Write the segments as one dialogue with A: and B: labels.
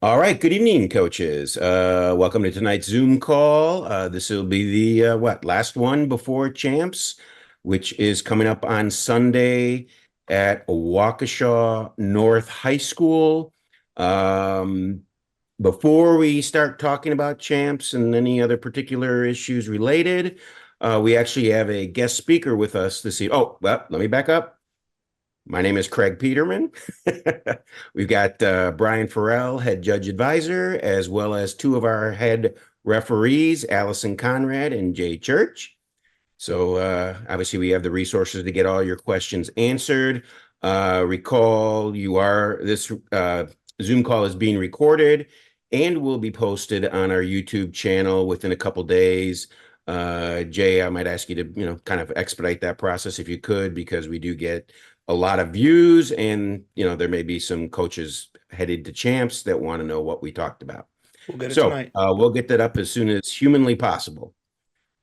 A: All right, good evening, coaches. Welcome to tonight's Zoom call. This will be the last one before champs, which is coming up on Sunday at Waukesha North High School. Um, Before we start talking about champs and any other particular issues related, we actually have a guest speaker with us this evening. Oh, well, let me back up. My name is Craig Peterman. We've got Brian Farrell, head judge advisor, as well as two of our head referees, Allison Conrad and Jay Church. So obviously we have the resources to get all your questions answered. Recall this Zoom call is being recorded and will be posted on our YouTube channel within a couple days. Jay, I might ask you to, kind of expedite that process if you could, because we do get a lot of views and, there may be some coaches headed to champs that want to know what we talked about.
B: We'll get it
A: So
B: tonight.
A: we'll get that up as soon as humanly possible.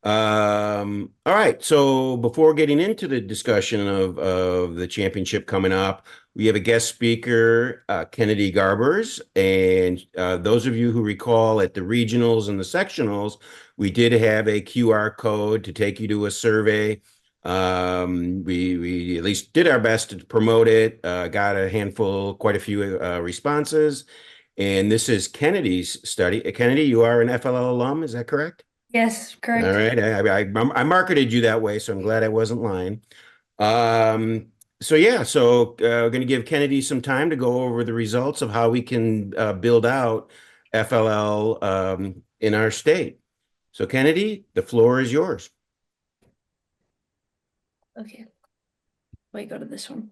A: All right. So before getting into the discussion of the championship coming up, we have a guest speaker, Kennedy Garbers. And those of you who recall at the regionals and the sectionals, we did have a QR code to take you to a survey. We at least did our best to promote it, got quite a few responses. And this is Kennedy's study. Kennedy, you are an FLL alum, is that correct?
C: Yes,
A: All
C: correct.
A: right. I marketed you that way, so I'm glad I wasn't lying. So we're going to give Kennedy some time to go over the results of how we can build out FLL in our state. So Kennedy, the floor is yours.
C: Okay. Wait, go to this one.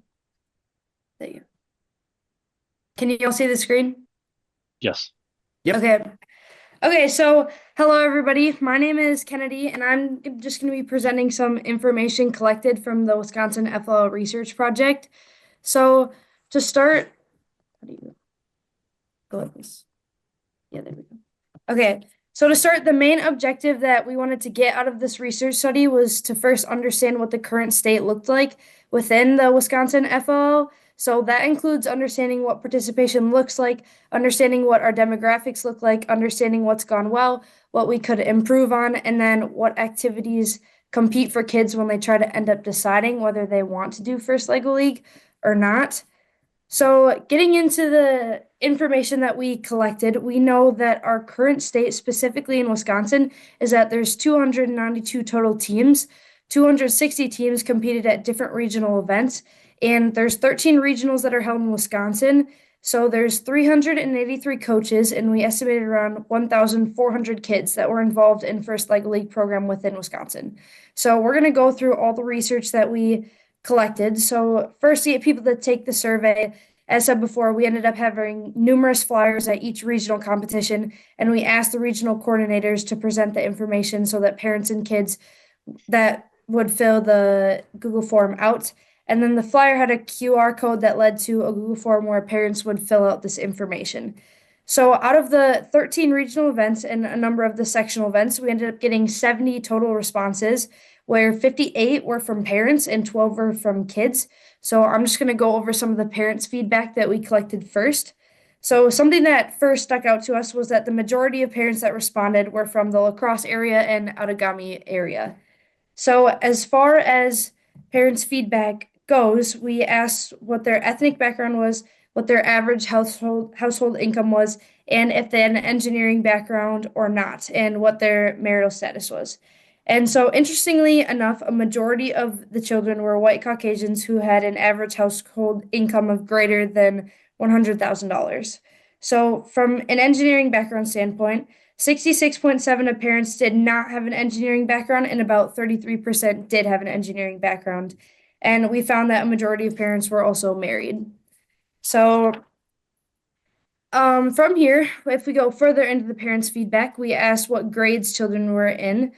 C: There you go. Can you all see the screen?
D: Yes.
A: Yep.
C: Okay, so hello everybody. My name is Kennedy, and I'm just going to be presenting some information collected from the Wisconsin FLL Research Project. So to start, how do you go like this? Yeah, there we go. Okay, so to start, the main objective that we wanted to get out of this research study was to first understand what the current state looked like within the Wisconsin FLL. So that includes understanding what participation looks like, understanding what our demographics look like, understanding what's gone well, what we could improve on, and then what activities compete for kids when they try to end up deciding whether they want to do First Lego League or not. So, getting into the information that we collected, we know that our current state, specifically in Wisconsin, is that there's 292 total teams. 260 teams competed at different regional events, and there's 13 regionals that are held in Wisconsin. So there's 383 coaches, and we estimated around 1,400 kids that were involved in First Lego League program within Wisconsin. So we're going to go through all the research that we collected. So first, to get people to take the survey, as said before, we ended up having numerous flyers at each regional competition, and we asked the regional coordinators to present the information so that parents and kids that would fill the Google form out. And then the flyer had a QR code that led to a Google form where parents would fill out this information. So out of the 13 regional events and a number of the sectional events, we ended up getting 70 total responses, where 58 were from parents and 12 were from kids. So I'm just going to go over some of the parents' feedback that we collected first. So something that first stuck out to us was that the majority of parents that responded were from the La Crosse area and Outagamie area. So as far as parents' feedback goes, we asked what their ethnic background was, what their average household income was, and if they had an engineering background or not, and what their marital status was. And so, interestingly enough, a majority of the children were white Caucasians who had an average household income of greater than $100,000. So, from an engineering background standpoint, 66.7% of parents did not have an engineering background, and about 33% did have an engineering background. And we found that a majority of parents were also married. So, from here, if we go further into the parents' feedback, we asked what grades children were in.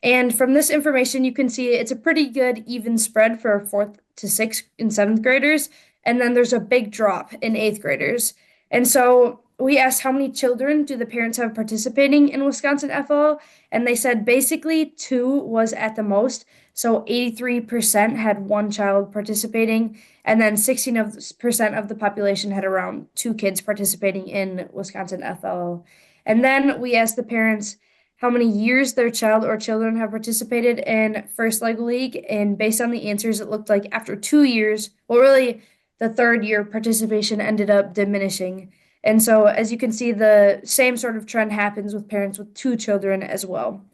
C: And from this information, you can see it's a pretty good even spread for fourth to sixth and seventh graders. And then there's a big drop in eighth graders. And so we asked how many children do the parents have participating in Wisconsin FLL, and they said basically two was at the most. So 83% had one child participating, and then 16% of the population had around two kids participating in Wisconsin FLL. And then we asked the parents how many years their child or children have participated in First Lego League, and based on the answers, it looked like after 2 years, well, really, the third year participation ended up diminishing. And so, as you can see, the same sort of trend happens with parents with two children as well.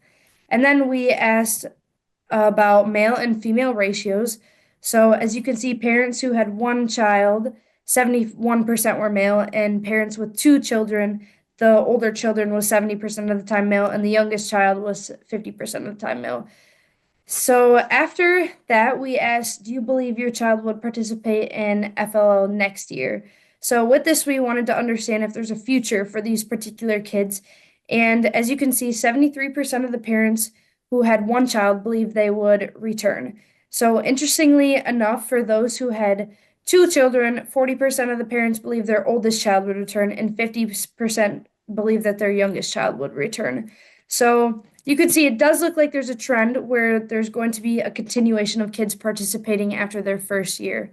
C: And then we asked about male and female ratios. So, as you can see, parents who had one child, 71% were male, and parents with two children, the older children was 70% of the time male, and the youngest child was 50% of the time male. So after that, we asked, do you believe your child would participate in FLL next year? So with this, we wanted to understand if there's a future for these particular kids. And as you can see, 73% of the parents who had one child believe they would return. So interestingly enough, for those who had two children, 40% of the parents believe their oldest child would return, and 50% believe that their youngest child would return. So you can see it does look like there's a trend where there's going to be a continuation of kids participating after their first year.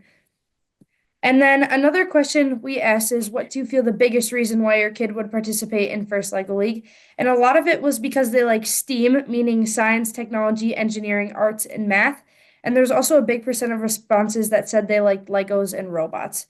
C: And then another question we asked is, what do you feel the biggest reason why your kid would participate in First Lego League? And a lot of it was because they like STEAM, meaning science, technology, engineering, arts, and math. And there's also a big percent of responses that said they liked Legos and robots.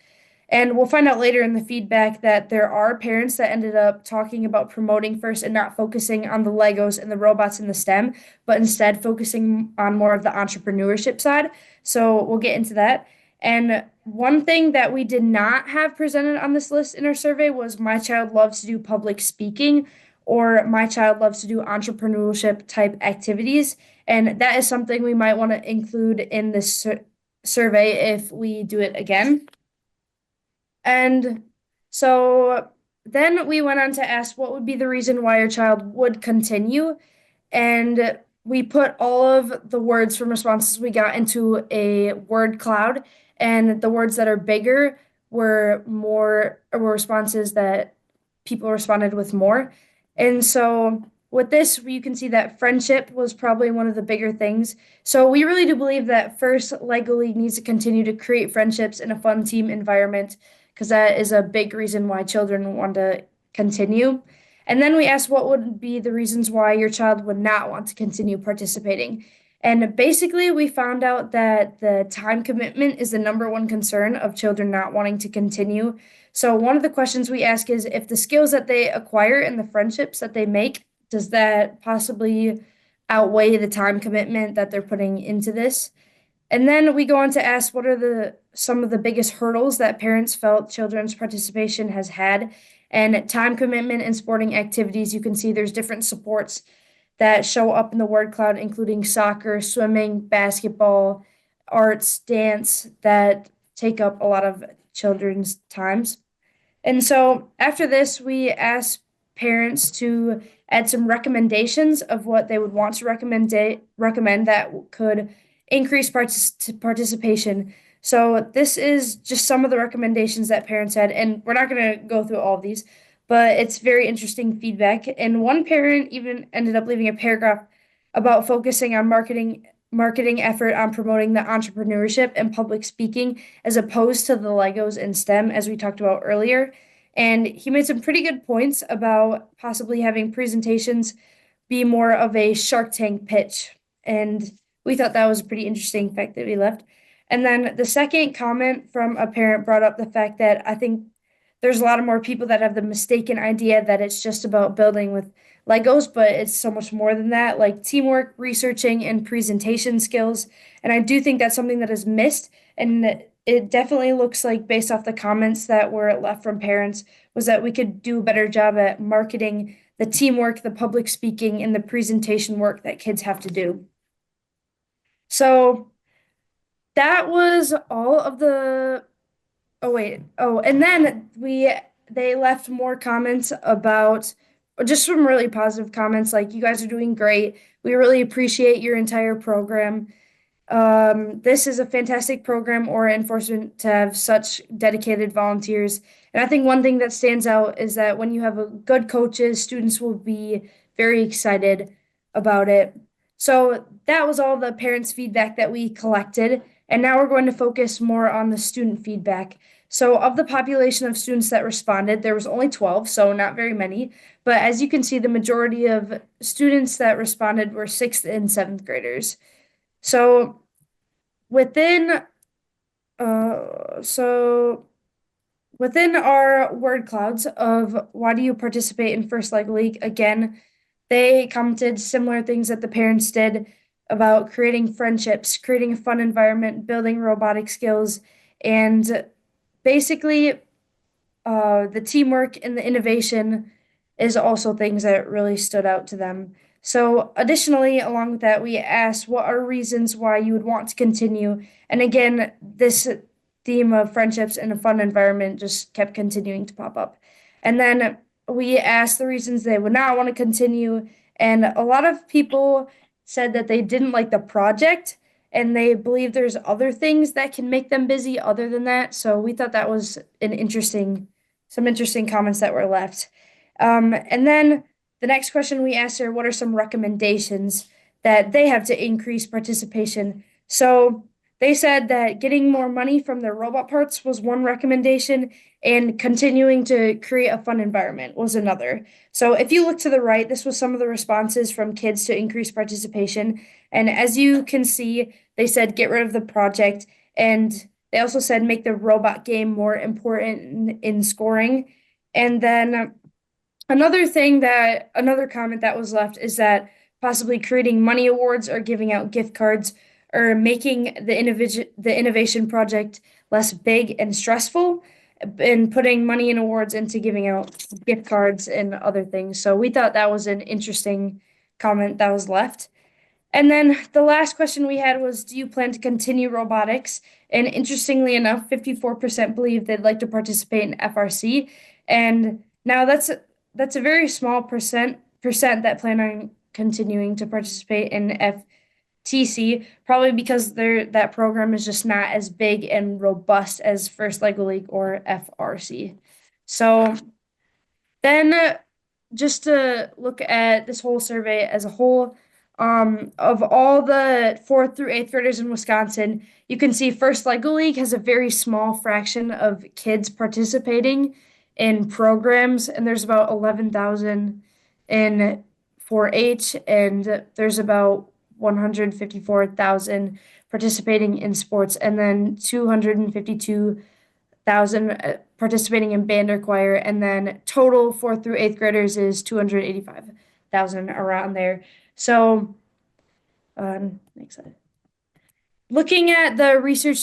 C: And we'll find out later in the feedback that there are parents that ended up talking about promoting first and not focusing on the Legos and the robots and the STEM, but instead focusing on more of the entrepreneurship side. So we'll get into that. And one thing that we did not have presented on this list in our survey was my child loves to do public speaking or my child loves to do entrepreneurship type activities. And that is something we might want to include in this survey if we do it again. And so then we went on to ask what would be the reason why your child would continue. And we put all of the words from responses we got into a word cloud. And the words that are bigger were responses that people responded with more. And so with this, you can see that friendship was probably one of the bigger things. So we really do believe that first Lego League needs to continue to create friendships in a fun team environment because that is a big reason why children want to continue. And then we asked what would be the reasons why your child would not want to continue participating. And basically, we found out that the time commitment is the number one concern of children not wanting to continue. So, one of the questions we ask is if the skills that they acquire and the friendships that they make, does that possibly outweigh the time commitment that they're putting into this? And then we go on to ask what are some of the biggest hurdles that parents felt children's participation has had. And time commitment and sporting activities, you can see there's different supports that show up in the word cloud, including soccer, swimming, basketball, arts, dance, that take up a lot of children's times. And so after this, we asked parents to add some recommendations of what they would want to recommend that could increase participation. So this is just some of the recommendations that parents had, and we're not going to go through all of these, but it's very interesting feedback. And one parent even ended up leaving a paragraph about focusing on marketing effort on promoting the entrepreneurship and public speaking as opposed to the Legos and STEM, as we talked about earlier. And he made some pretty good points about possibly having presentations be more of a Shark Tank pitch. And we thought that was a pretty interesting fact that we left. And then the second comment from a parent brought up the fact that I think there's a lot of more people that have the mistaken idea that it's just about building with Legos, but it's so much more than that, like teamwork, researching, and presentation skills. And I do think that's something that is missed. And it definitely looks like, based off the comments that were left from parents, was that we could do a better job at marketing the teamwork, the public speaking, and the presentation work that kids have to do. So that was all of the. Oh wait. Oh, and then they left more comments about just some really positive comments like you guys are doing great. We really appreciate your entire program. This is a fantastic program or enforcement to have such dedicated volunteers. And I think one thing that stands out is that when you have a good coaches, students will be very excited about it. So that was all the parents' feedback that we collected. And now we're going to focus more on the student feedback. So of the population of students that responded, there was only 12, so not very many. But as you can see, the majority of students that responded were sixth and seventh graders. So within so within our word clouds of why do you participate in First Leg League, again, they commented similar things that the parents did about creating friendships, creating a fun environment, building robotic skills, and basically the teamwork and the innovation is also things that really stood out to them. So, additionally, along with that, we asked what are reasons why you would want to continue. And again, this theme of friendships and a fun environment just kept continuing to pop up. And then we asked the reasons they would not want to continue. And a lot of people said that they didn't like the project and they believe there's other things that can make them busy other than that. So, we thought that was some interesting comments that were left. And then the next question we asked her, what are some recommendations that they have to increase participation? So they said that getting more money from their robot parts was one recommendation, and continuing to create a fun environment was another. So if you look to the right, this was some of the responses from kids to increase participation. And as you can see, they said get rid of the project, and they also said make the robot game more important in scoring. And then another comment that was left is that possibly creating money awards or giving out gift cards or making the innovation project less big and stressful and putting money and awards into giving out gift cards and other things. So we thought that was an interesting comment that was left. And then the last question we had was, do you plan to continue robotics? And interestingly enough, 54% believe they'd like to participate in FRC. And now that's a very small percent that plan on continuing to participate in FTC, probably because that program is just not as big and robust as First Lego League or FRC. So then just to look at this whole survey as a whole, of all the fourth through eighth graders in Wisconsin, you can see First Lego League has a very small fraction of kids participating in programs, and there's about 11,000 in 4-H, and there's about 154,000 participating in sports, and then 252,000 participating in band or choir, and then total fourth through eighth graders is 285,000 around there. So, next slide. Looking at the research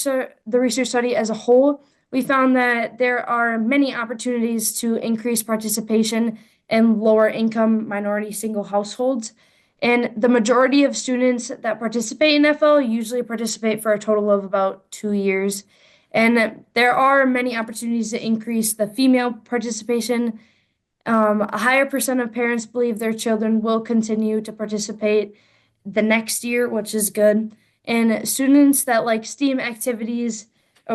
C: study as a whole, we found that there are many opportunities to increase participation in lower income minority single households. And the majority of students that participate in FL usually participate for a total of about 2 years. And there are many opportunities to increase the female participation. A higher percent of parents believe their children will continue to participate the next year, which is good. And students that like STEAM activities,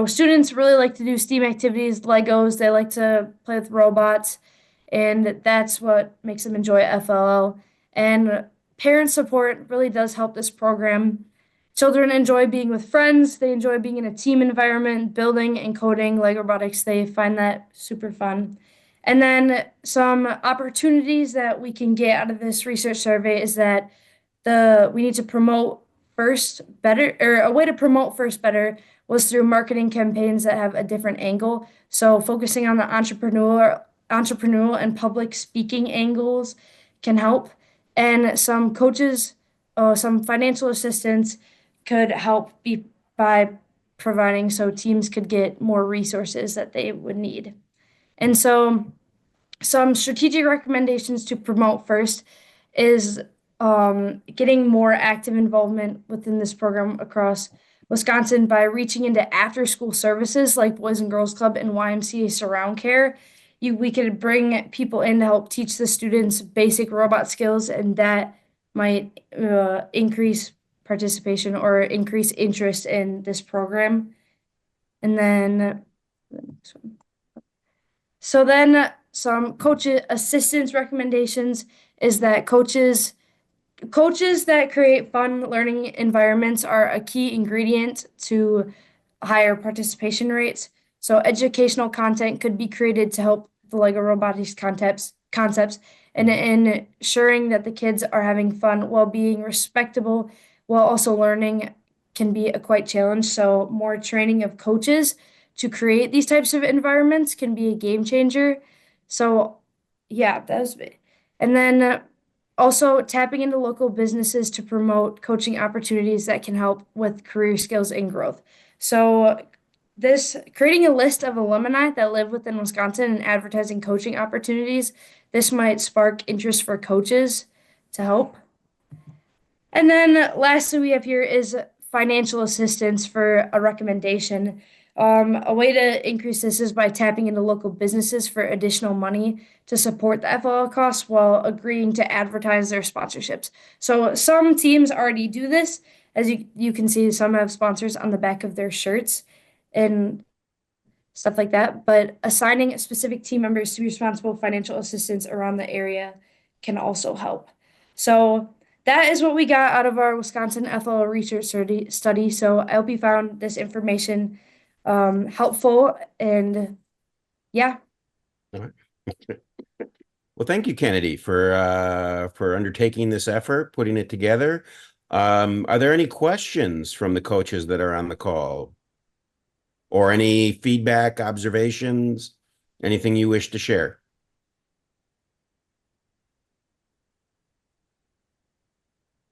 C: students really like to do STEAM activities, Legos, they like to play with robots, and that's what makes them enjoy FLL. And parent support really does help this program. Children enjoy being with friends, they enjoy being in a team environment, building and coding Lego robotics, they find that super fun. And then some opportunities that we can get out of this research survey is that we need to promote first better, or a way to promote first better was through marketing campaigns that have a different angle. So focusing on the entrepreneurial and public speaking angles can help. And some coaches, some financial assistance could help by providing so teams could get more resources that they would need. And so some strategic recommendations to promote first is getting more active involvement within this program across Wisconsin by reaching into after school services like Boys and Girls Club and YMCA Surround Care. We could bring people in to help teach the students basic robot skills, and that might increase participation or increase interest in this program. And then the next one. So then some coach assistance recommendations is that coaches that create fun learning environments are a key ingredient to higher participation rates. So educational content could be created to help the Lego robotics concepts and ensuring that the kids are having fun while being respectable while also learning can be a quite challenge. So more training of coaches to create these types of environments can be a game changer. So yeah, that was and then also tapping into local businesses to promote coaching opportunities that can help with career skills and growth. So this creating a list of alumni that live within Wisconsin and advertising coaching opportunities, this might spark interest for coaches to help. And then lastly, we have here is financial assistance for a recommendation. A way to increase this is by tapping into local businesses for additional money to support the FLL costs while agreeing to advertise their sponsorships. So some teams already do this. As you can see, some have sponsors on the back of their shirts and stuff like that. But assigning specific team members to be responsible financial assistance around the area can also help. So that is what we got out of our Wisconsin FLL research study. So I hope you found this information helpful and yeah.
A: All right. Well, thank you, Kennedy, for undertaking this effort, putting it together. Are there any questions from the coaches that are on the call? Or any feedback, observations, anything you wish to share?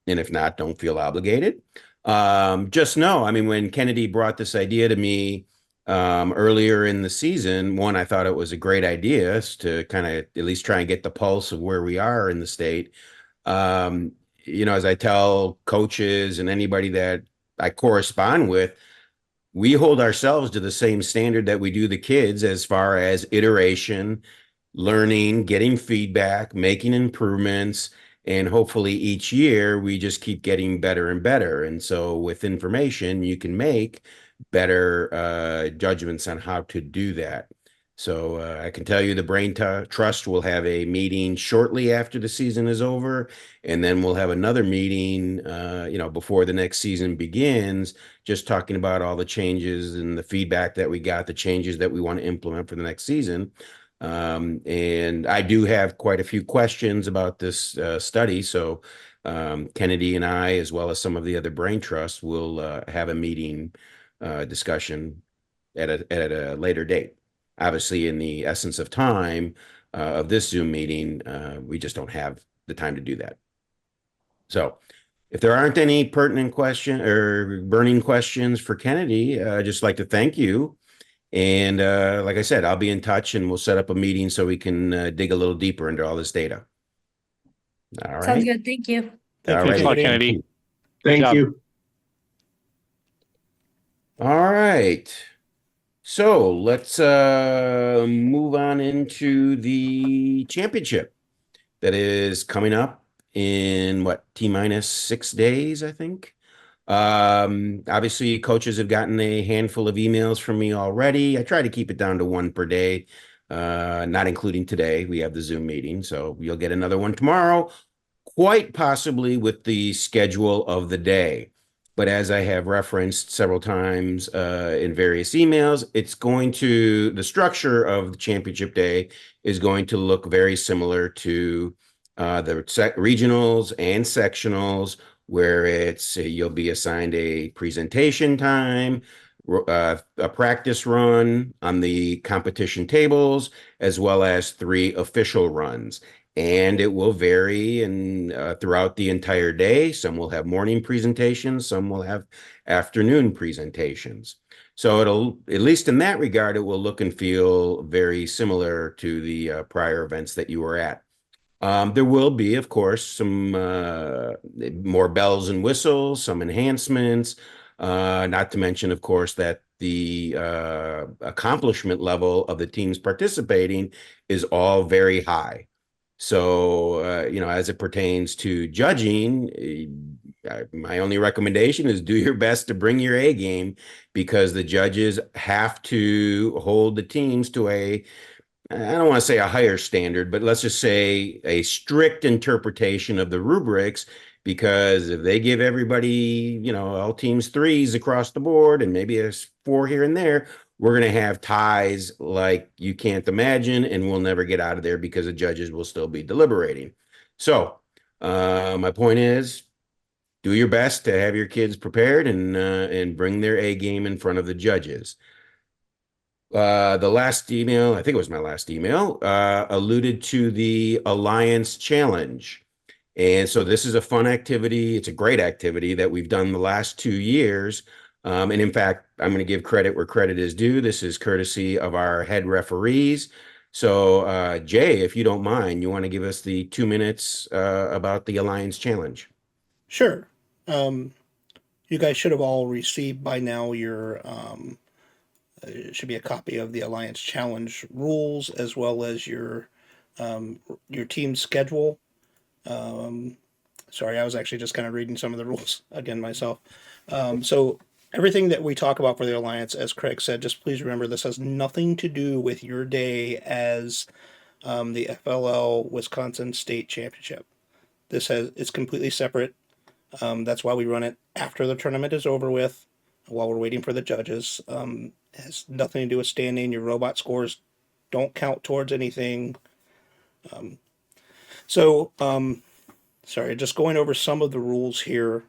A: And if not, don't feel obligated. Just know, I mean, when Kennedy brought this idea to me earlier in the season, one, I thought it was a great idea to kind of at least try and get the pulse of where we are in the state. You know, as I tell coaches and anybody that I correspond with, we hold ourselves to the same standard that we do the kids as far as iteration, learning, getting feedback, making improvements, and hopefully each year we just keep getting better and better. And so with information, you can make better judgments on how to do that. So I can tell you the Brain Trust will have a meeting shortly after the season is over, and then we'll have another meeting, you know, before the next season begins, just talking about all the changes and the feedback that we got, the changes that we want to implement for the next season. And I do have quite a few questions about this study. So Kennedy and I, as well as some of the other Brain Trusts, will have a meeting discussion at a later date. Obviously, in the essence of time of this Zoom meeting, we just don't have the time to do that. So if there aren't any pertinent question or burning questions for Kennedy, I'd just like to thank you. And like I said, I'll be in touch and we'll set up a meeting so we can dig a little deeper into all this data. All right.
C: Sounds good. Thank you.
A: All
B: Thanks a lot,
A: right.
B: Kennedy.
D: Thank
B: job.
D: you.
A: All right. So let's move on into the championship that is coming up in what, T-minus 6 days, I think. Obviously, coaches have gotten a handful of emails from me already. I try to keep it down to one per day, not including today. We have the Zoom meeting, so you'll get another one tomorrow, quite possibly with the schedule of the day. But as I have referenced several times in various emails, the structure of the championship day is going to look very similar to the regionals and sectionals, where you'll be assigned a presentation time, a practice run on the competition tables, as well as 3 official runs. And it will vary throughout the entire day. Some will have morning presentations, some will have afternoon presentations. So it'll, at least in that regard, it will look and feel very similar to the prior events that you were at. There will be, of course, some more bells and whistles, some enhancements, not to mention, of course, that the accomplishment level of the teams participating is all very high. So, you know, as it pertains to judging, my only recommendation is do your best to bring your A game, because the judges have to hold the teams to I don't want to say a higher standard, but let's just say a strict interpretation of the rubrics. Because if they give everybody, all teams threes across the board and maybe there's four here and there, we're going to have ties like you can't imagine, and we'll never get out of there because the judges will still be deliberating. So, my point is, do your best to have your kids prepared and bring their A game in front of the judges. The last email, I think it was my last email, alluded to the Alliance Challenge. And so this is a fun activity. It's a great activity that we've done the last 2 years. And in fact, I'm going to give credit where credit is due. This is courtesy of our head referees. So, Jay, if you don't mind, you want to give us the 2 minutes about the Alliance Challenge?
B: Sure. You guys should have all received by now it should be a copy of the Alliance Challenge rules as well as your team schedule. Sorry, I was actually just kind of reading some of the rules again myself. So everything that we talk about for the Alliance, as Craig said, just please remember this has nothing to do with your day as the FLL Wisconsin State Championship. It's completely separate. That's why we run it after the tournament is over with, while we're waiting for the judges. It has nothing to do with standing. Your robot scores don't count towards anything. Sorry, just going over some of the rules here.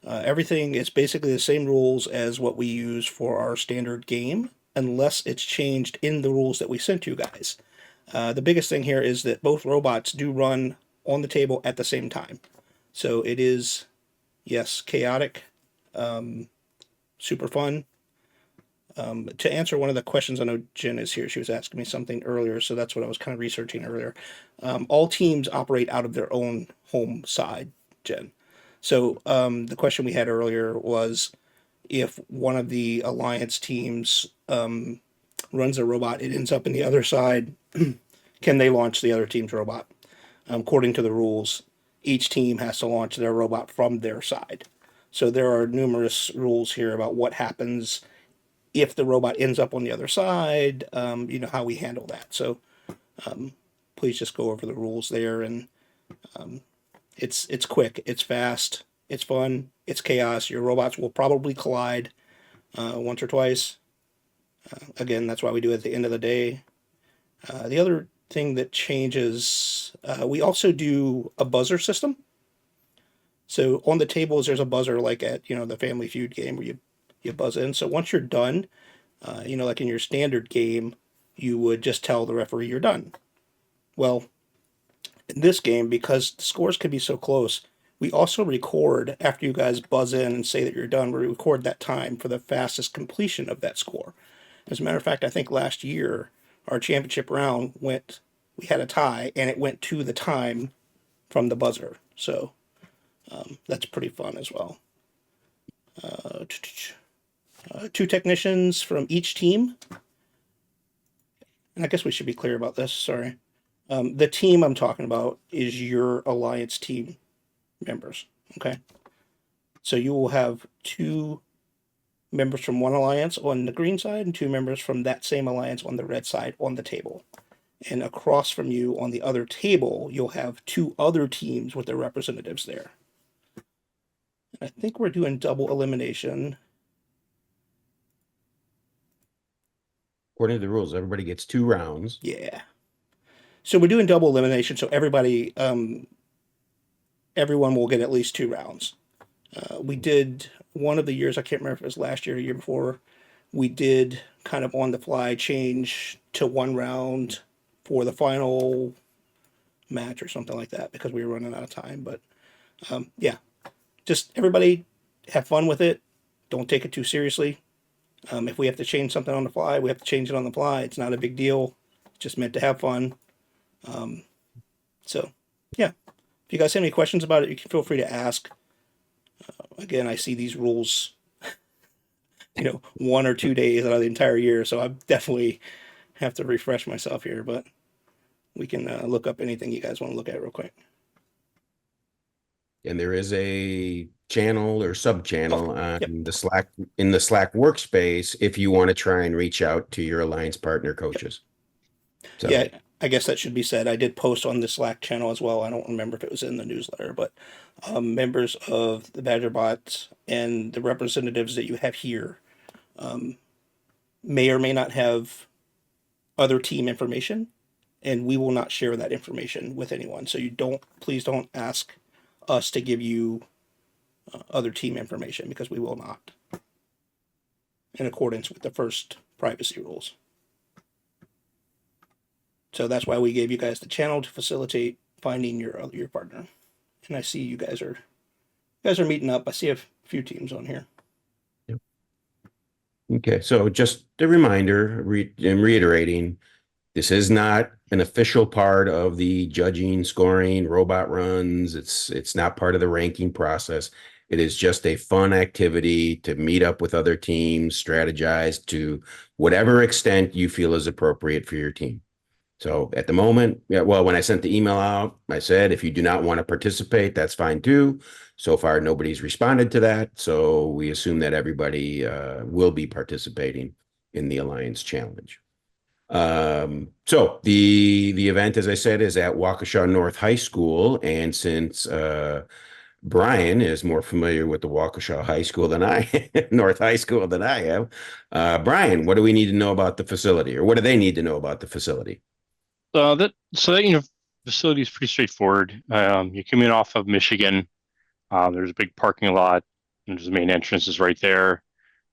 B: Everything is basically the same rules as what we use for our standard game, unless it's changed in the rules that we sent you guys. The biggest thing here is that both robots do run on the table at the same time. So it is, yes, chaotic, super fun. To answer one of the questions, I know Jen is here. She was asking me something earlier, so that's what I was kind of researching earlier. All teams operate out of their own home side, Jen. So the question we had earlier was, if one of the Alliance teams runs a robot, it ends up in the other side, can they launch the other team's robot? According to the rules, each team has to launch their robot from their side. So there are numerous rules here about what happens if the robot ends up on the other side, how we handle that. So please just go over the rules there. And it's quick, it's fast, it's fun, it's chaos. Your robots will probably collide once or twice. Again, that's why we do it at the end of the day. The other thing that changes, we also do a buzzer system. So on the tables, there's a buzzer like at, the Family Feud game where you buzz in. So once you're done, like in your standard game, you would just tell the referee you're done. Well, in this game, because the scores can be so close, we also record after you guys buzz in and say that you're done. We record that time for the fastest completion of that score. As a matter of fact, I think last year our championship round we had a tie, and it went to the time from the buzzer. So that's pretty fun as well. 2 technicians from each team. And I guess we should be clear about this, sorry. The team I'm talking about is your Alliance team members, okay? So you will have 2 members from one Alliance on the green side and 2 members from that same Alliance on the red side on the table. And across from you on the other table, you'll have 2 other teams with their representatives there. I think we're doing double elimination.
A: According to the rules, everybody gets 2 rounds.
B: Yeah. So we're doing double elimination, so everyone will get at least 2 rounds. We did one of the years, I can't remember if it was last year or the year before, we did kind of on the fly change to 1 round for the final match or something like that because we were running out of time. But yeah, just everybody have fun with it. Don't take it too seriously. If we have to change something on the fly, we have to change it on the fly. It's not a big deal. It's just meant to have fun. So, yeah. If you guys have any questions about it, you can feel free to ask. Again, I see these rules, 1 or 2 days out of the entire year, so I definitely have to refresh myself here, but we can look up anything you guys want to look at real quick.
A: And there is a channel or sub-channel on
B: Yep.
A: the Slack, in the Slack workspace, if you want to try and reach out to your alliance partner coaches. So,
B: Yeah, I guess that should be said. I did post on the Slack channel as well. I don't remember if it was in the newsletter, but members of the Badger Bots and the representatives that you have here may or may not have other team information, and we will not share that information with anyone. So please don't ask us to give you other team information, because we will not, in accordance with the first privacy rules. So that's why we gave you guys the channel to facilitate finding your partner. And I see you guys are meeting up. I see a few teams on here.
A: okay, so just a reminder, and reiterating, this is not an official part of the judging, scoring, robot runs. It's not part of the ranking process. It is just a fun activity to meet up with other teams, strategize to whatever extent you feel is appropriate for your team. So at the moment, yeah, well, when I sent the email out, I said, if you do not want to participate, that's fine too. So far, nobody's responded to that. So we assume that everybody will be participating in the Alliance Challenge. So the event, as I said, is at Waukesha North High School. And since Brian is more familiar with the Waukesha High School than North High School than I am, Brian, what do we need to know about the facility, or what do they need to know about the facility?
D: That facility is pretty straightforward. You come in off of Michigan. There's a big parking lot. And there's the main entrance is right there.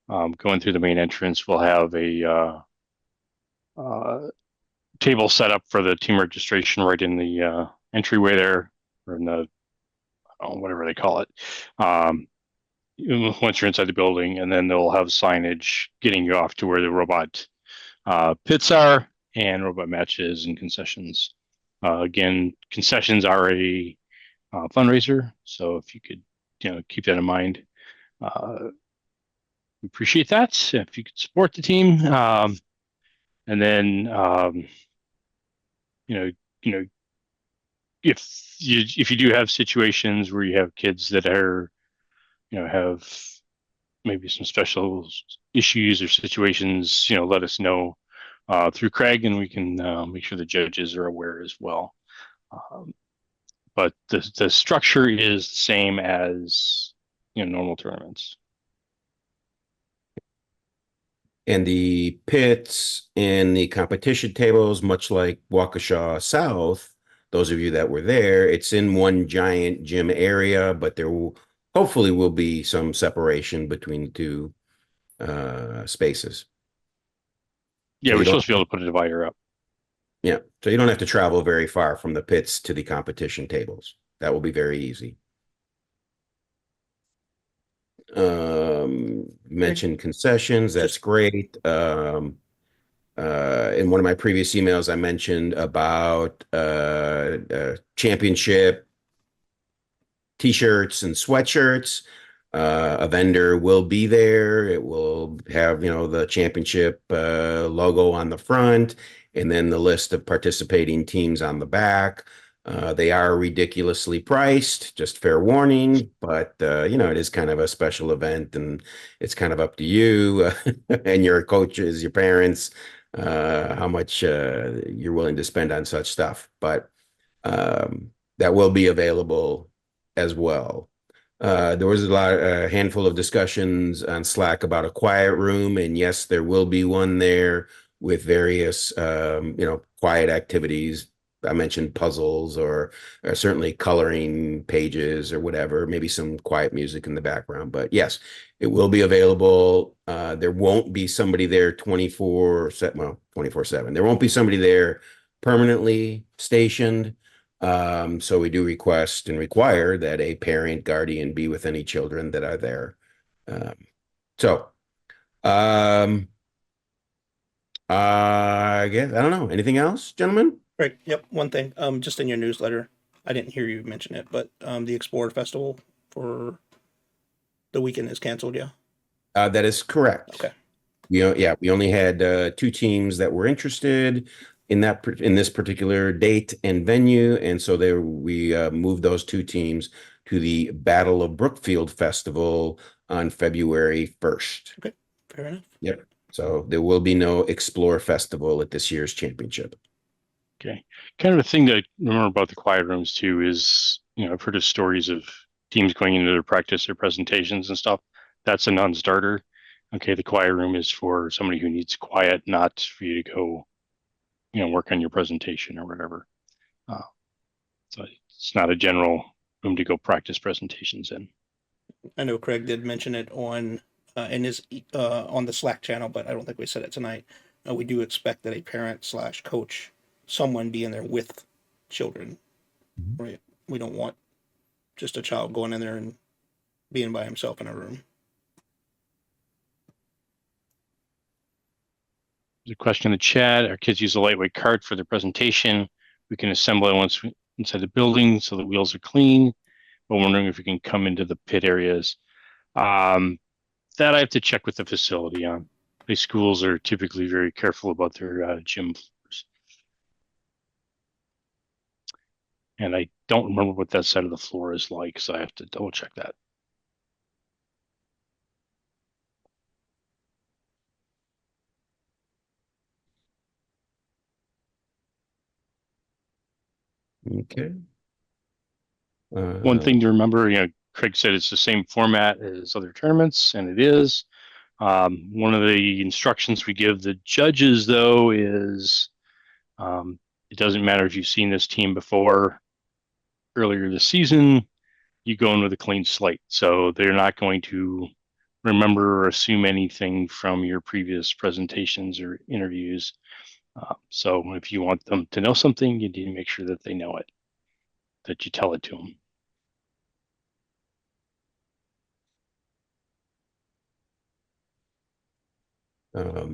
D: Going through the main entrance, we'll have a table set up for the team registration right in the entryway there, or in the whatever they call it. Once you're inside the building, and then they'll have signage getting you off to where the robot pits are, and robot matches and concessions. Again, concessions are a fundraiser, so if you could, keep that in mind. We appreciate that. If you could support the team, and then if you do have situations where you have kids that are, have maybe some special issues or situations, let us know through Craig, and we can make sure the judges are aware as well. But the structure is the same as normal tournaments.
A: And the pits and the competition tables, much like Waukesha South, those of you that were there, it's in one giant gym area, but there will hopefully be some separation between the two spaces.
D: Yeah,
A: So
D: we're supposed to be able to put a divider up.
A: Yeah, so you don't have to travel very far from the pits to the competition tables. That will be very easy. Mentioned concessions, that's great. In one of my previous emails, I mentioned about championship t-shirts and sweatshirts. A vendor will be there. It will have, the championship logo on the front, and then the list of participating teams on the back. They are ridiculously priced, just fair warning, but it is kind of a special event, and it's kind of up to you and your coaches, your parents, how much you're willing to spend on such stuff. But that will be available as well. There was a handful of discussions on Slack about a quiet room, and yes, there will be one there with various, quiet activities. I mentioned puzzles or certainly coloring pages or whatever, maybe some quiet music in the background. But yes, it will be available. There won't be somebody there 24/7. There won't be somebody there permanently stationed. So we do request and require that a parent, guardian be with any children that are there. I guess, I don't know. Anything else, gentlemen?
B: Right. Yep. One thing. Just in your newsletter, I didn't hear you mention it, but the Explorer Festival for the weekend is canceled. Yeah.
A: That is correct.
B: Okay.
A: We only had 2 teams that were interested in this particular date and venue, and so we moved those 2 teams to the Battle of Brookfield Festival on February 1st.
B: Fair enough.
A: Yep. So there will be no Explore Festival at this year's championship.
D: Okay. Kind of a thing to remember about the quiet rooms too is, I've heard of stories of teams going into their practice or presentations and stuff. That's a non-starter. Okay, the quiet room is for somebody who needs quiet, not for you to go, work on your presentation or whatever. So it's not a general room to go practice presentations in.
B: I know Craig did mention it on in his on the Slack channel, but I don't think we said it tonight. We do expect that a parent / coach, someone be in there with children. Right? We don't want just a child going in there and being by himself in a room.
D: There's a question in the chat. Our kids use a lightweight cart for their presentation. We can assemble it once inside the building so the wheels are clean. But wondering if we can come into the pit areas. That I have to check with the facility on. The schools are typically very careful about their gym floors. And I don't remember what that side of the floor is like, so I have to double check that.
A: Okay.
D: One thing to remember, Craig said it's the same format as other tournaments, and it is. One of the instructions we give the judges, though, is it doesn't matter if you've seen this team before earlier this season, you go in with a clean slate. So they're not going to remember or assume anything from your previous presentations or interviews. So if you want them to know something, you need to make sure that they know it, that you tell it to them.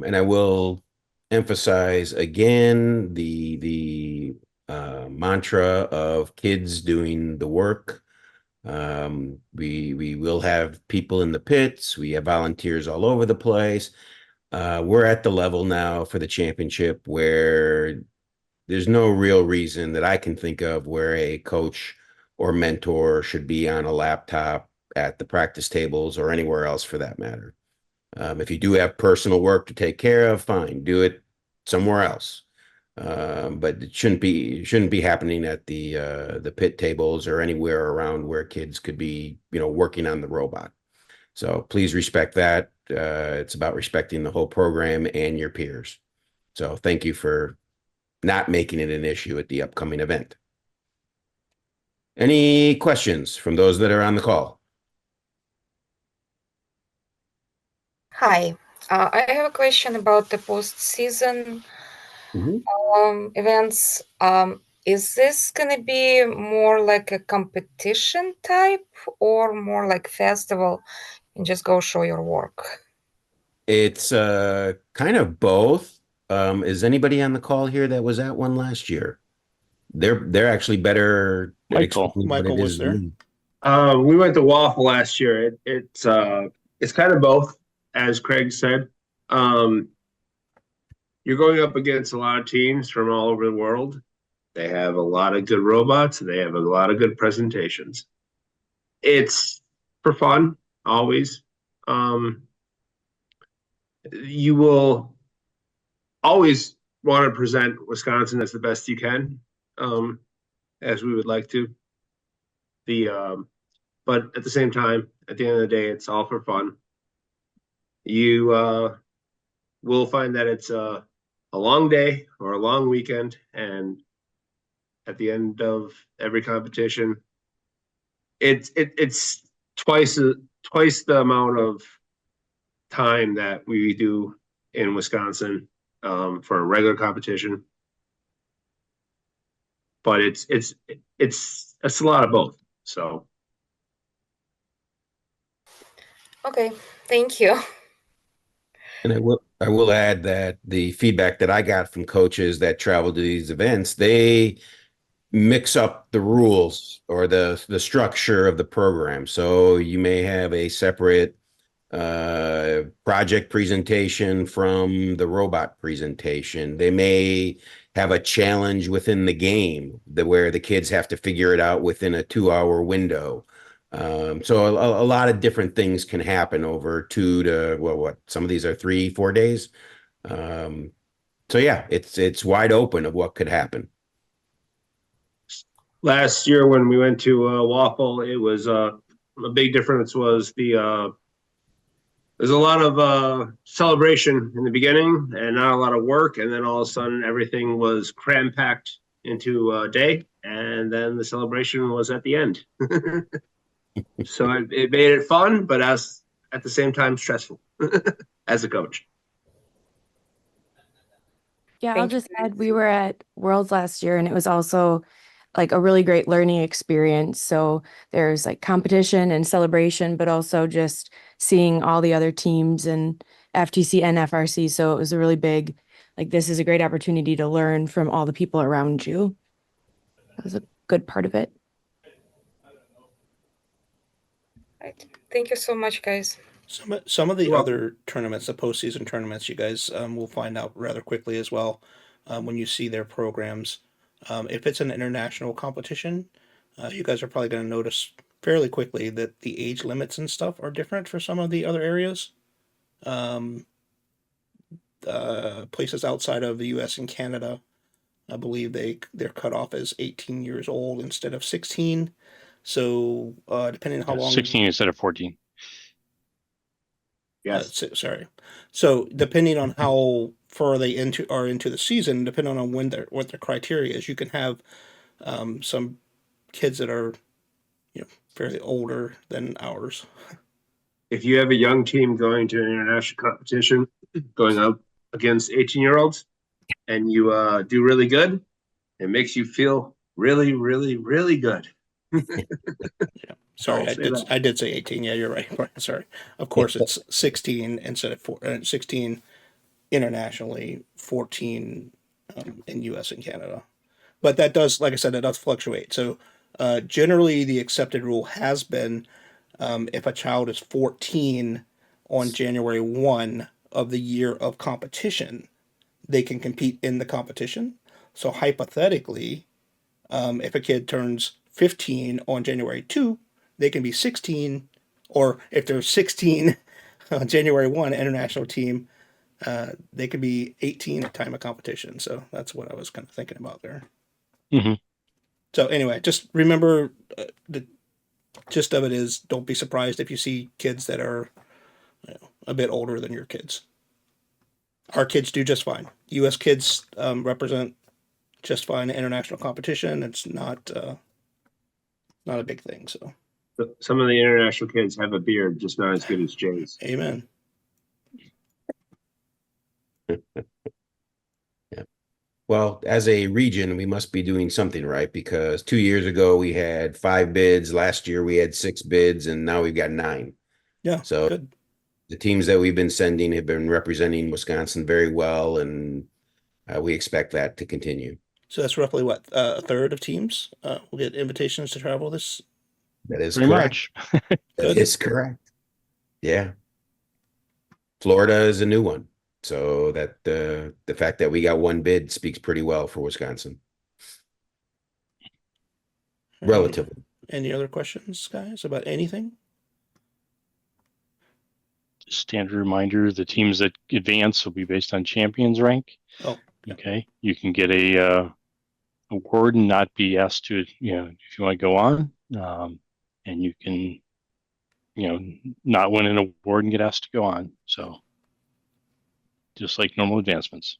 A: And I will emphasize again the mantra of kids doing the work. We will have people in the pits. We have volunteers all over the place. We're at the level now for the championship where there's no real reason that I can think of where a coach or mentor should be on a laptop at the practice tables or anywhere else for that matter. If you do have personal work to take care of, fine, do it somewhere else. But it shouldn't be happening at the pit tables or anywhere around where kids could be, working on the robot. So please respect that. It's about respecting the whole program and your peers. So thank you for not making it an issue at the upcoming event. Any questions from those that are on the call?
E: Hi, I have a question about the post-season events. Is this going to be more like a competition type or more like festival and just go show your work?
A: It's kind of both. Is anybody on the call here that was at one last year? They're actually better. at
D: Michael.
A: explaining what
B: Michael
A: it
B: was
A: is
B: there.
A: than me.
F: We went to Waffle last year. It's kind of both, as Craig said. You're going up against a lot of teams from all over the world. They have a lot of good robots. They have a lot of good presentations. It's for fun, always. You will always want to present Wisconsin as the best you can, as we would like to. But at the same time, at the end of the day, it's all for fun. You will find that it's a long day or a long weekend, and at the end of every competition, it's twice the amount of time that we do in Wisconsin for a regular competition. But it's a lot of both. So.
E: Okay, thank you.
A: And I will add that the feedback that I got from coaches that travel to these events, they mix up the rules or the structure of the program. So you may have a separate project presentation from the robot presentation. They may have a challenge within the game where the kids have to figure it out within a 2-hour window. So a lot of different things can happen over 2 to, well, what, some of these are 3, 4 days. So yeah, it's wide open of what could happen.
F: Last year when we went to Waffle, it was a big difference was there's a lot of celebration in the beginning and not a lot of work, and then all of a sudden everything was cram packed into a day, and then the celebration was at the end. So it made it fun, but as at the same time stressful as a coach.
G: Yeah, I'll
E: Thank you.
G: just add we were at Worlds last year and it was also like a really great learning experience. So there's like competition and celebration, but also just seeing all the other teams and FTC and FRC. So it was a really big, like, this is a great opportunity to learn from all the people around you. That was a good part of it.
E: Right. Thank you so much, guys.
B: Some of the
F: You're welcome.
B: other tournaments, the postseason tournaments, you guys will find out rather quickly as well when you see their programs. If it's an international competition, you guys are probably going to notice fairly quickly that the age limits and stuff are different for some of the other areas. Places outside of the U.S. and Canada, I believe they're cut off as 18 years old instead of 16. So depending on how long
D: 16 instead of 14.
F: Yes.
B: sorry. So depending on how far they are into the season, depending on what their criteria is, you can have some kids that are fairly older than ours.
F: If you have a young team going to an international competition, going up against 18-year-olds, and you do really good, it makes you feel really, really, really good.
B: Sorry,
F: I'll say that.
B: I did say 18. Yeah, you're right. Sorry. Of course, it's 16 instead of 16 internationally, 14 in U.S. and Canada. But that does, like I said, it does fluctuate. So generally, the accepted rule has been if a child is 14 on January 1 of the year of competition, they can compete in the competition. So hypothetically, if a kid turns 15 on January 2, they can be 16, or if they're 16 on January 1, international team, they could be 18 at time of competition. So that's what I was kind of thinking about there.
D: Mm-hmm.
B: So anyway, just remember the gist of it is don't be surprised if you see kids that are a bit older than your kids. Our kids do just fine. U.S. kids represent just fine in international competition. It's not a big thing. So
F: Some of the international kids have a beard, just not as good as Jay's.
B: amen.
A: Yeah. Well, as a region, we must be doing something right, because 2 years ago we had 5 bids. Last year we had 6 bids, and now we've got 9.
B: Yeah.
A: So
B: good.
A: the teams that we've been sending have been representing Wisconsin very well, and we expect that to continue.
B: So that's roughly what a third of teams will get invitations to travel this.
A: That is
D: Pretty
A: correct.
D: much.
A: That
B: Good.
A: is correct. Yeah. Florida is a new one. So that the fact that we got 1 bid speaks pretty well for Wisconsin, relatively.
B: Any other questions, guys, about anything?
D: Standard reminder, the teams that advance will be based on champions rank.
B: Oh, yeah.
D: Okay. You can get a award and not be asked to, if you want to go on. And you can, not win an award and get asked to go on. So just like normal advancements.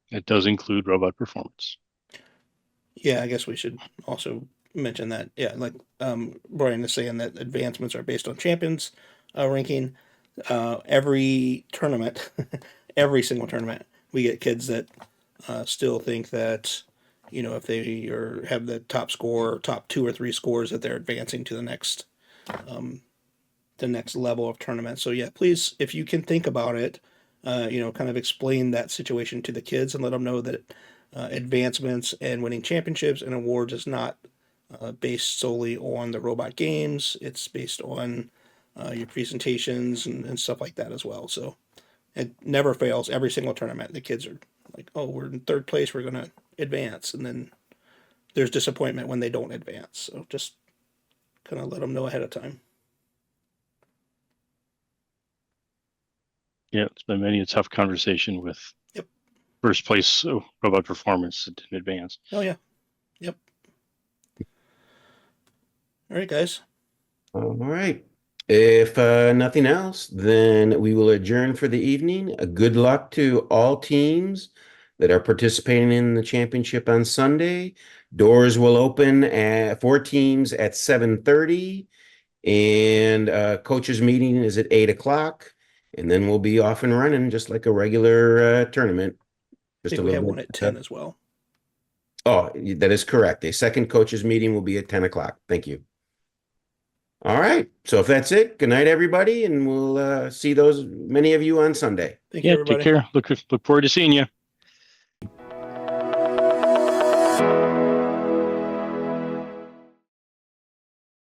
D: It does include robot performance.
B: Yeah, I guess we should also mention that. Yeah, like Brian is saying that advancements are based on champions ranking. Every tournament, every single tournament, we get kids that still think that if they have the top score, or top 2 or 3 scores, that they're advancing to the next level of tournament. So yeah, please, if you can think about it, kind of explain that situation to the kids and let them know that advancements and winning championships and awards is not based solely on the robot games. It's based on your presentations and stuff like that as well. So it never fails. Every single tournament, the kids are like, oh, we're in 3rd place, we're going to advance. And then there's disappointment when they don't advance. So just kind of let them know ahead of time.
D: Yeah, it's been many a tough conversation with
B: Yep.
D: first place robot performance that didn't advance.
B: Oh yeah. Yep. All right, guys.
A: All right. If nothing else, then we will adjourn for the evening. Good luck to all teams that are participating in the championship on Sunday. Doors will open for teams at 7:30, and coaches meeting is at 8 o'clock, and then we'll be off and running just like a regular tournament.
B: I
A: Just
B: think
A: a
B: we have
A: little
B: one
A: bit.
B: at 10 as well.
A: Oh, that is correct. A second coaches meeting will be at 10 o'clock. Thank you. All right. So if that's it, good night, everybody, and we'll see many of you on Sunday.
B: Thank you,
D: Yeah,
B: everybody.
D: take care. Look forward to seeing you.